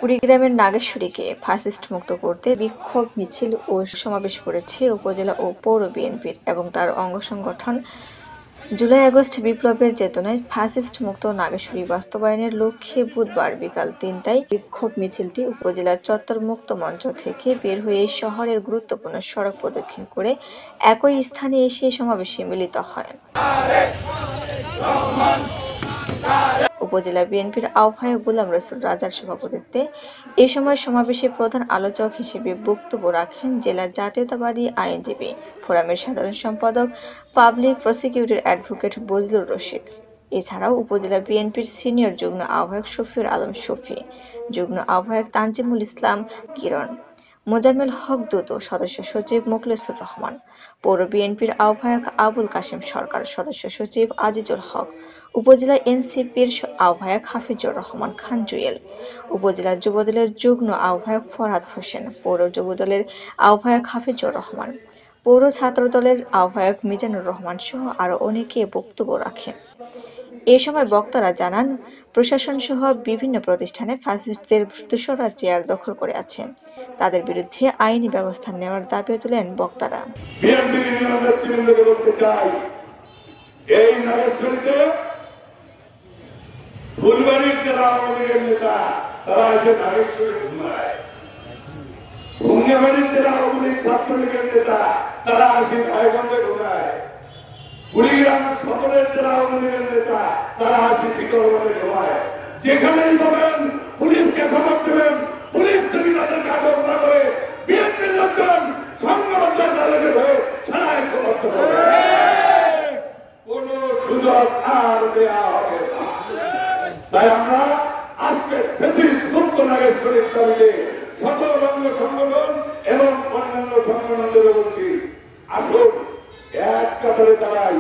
কুড়িগ্রামের নাগেশ্বরীকে ফ্যাসিস্ট মুক্ত করতে বিক্ষোভ মিছিল ও সমাবেশ করেছে উপজেলা ও পৌর বিএনপির এবং তার অঙ্গ সংগঠন। জুলাই-আগস্ট বিপ্লবের চেতনায় ফ্যাসিস্ট মুক্ত নাগেশ্বরী বাস্তবায়নের লক্ষ্যে বুধবার বিকাল ৩টায় বিক্ষোভ মিছিলটি উপজেলার চত্বর মুক্ত মঞ্চ থেকে বের হয়ে শহরের গুরুত্বপূর্ণ সড়ক প্রদক্ষিণ করে একই স্থানে এসে সমাবেশে মিলিত হয়। উপজেলা বিএনপির আহ্বায়ক গোলাম রসুল রাজার সভাপতিত্বে এ সময় সমাবেশে প্রধান আলোচক হিসেবে বক্তব্য রাখেন জেলা জাতীয়তাবাদী আইনজীবী ফোরামের সাধারণ সম্পাদক public prosecutor advocate Bazlur Rashid. এছাড়াও উপজেলা বিএনপির সিনিয়র যুগ্ম আহ্বায়ক শফিউল আলম শফি, যুগ্ম আহ্বায়ক তানজিমুল ইসলাম কিরণ, মোজাম্মেল হক দূত, সদস্য সচিব মোখলেসুর রহমান, পৌর বিএনপির আহ্বায়ক আবুল কাশেম সরকার, সদস্য সচিব আজিজুল হক, উপজেলা এনসিপির আহ্বায়ক হাফিজুর রহমান খান জুয়েল, উপজেলা যুবদলের যুগ্ম আহ্বায়ক ফরহাদ হোসেন, পৌর যুবদলের আহ্বায়ক হাফিজুর রহমান, পৌর ছাত্রদলের আহ্বায়ক মিজানুর রহমান সহ আরও অনেকে বক্তব্য রাখেন। এ সময় বক্তারা জানান, প্রশাসন সহ বিভিন্ন প্রতিষ্ঠানে ফ্যাসিস্টদের দোসররা চেয়ার দখল করে আছে, তাদের বিরুদ্ধে আইনি ব্যবস্থা নেওয়ার দাবি তুলেন বক্তারা। কুড়িগ্রাম সদরের যারা আওয়ামী লীগের নেতা তারা আসে বিতর্কে জমায়। যেখানেই পাবেন পুলিশকে খবর দেবেন, পুলিশ যদি তাদেরকে আটক না করে বিএনপির লোকজন সংগঠন তাদেরকে ধরে ছাড়াই সমর্থন করবে। কোন সুযোগ আর দেওয়া হবে না। তাই আমরা আজকে ফ্যাসিস্ট মুক্ত নাগেশ্বরীর দাবিতে সকল অঙ্গ সংগঠন এবং অন্যান্য সংগঠনদের বলছি, আসুন এক কাতারে দাঁড়াই।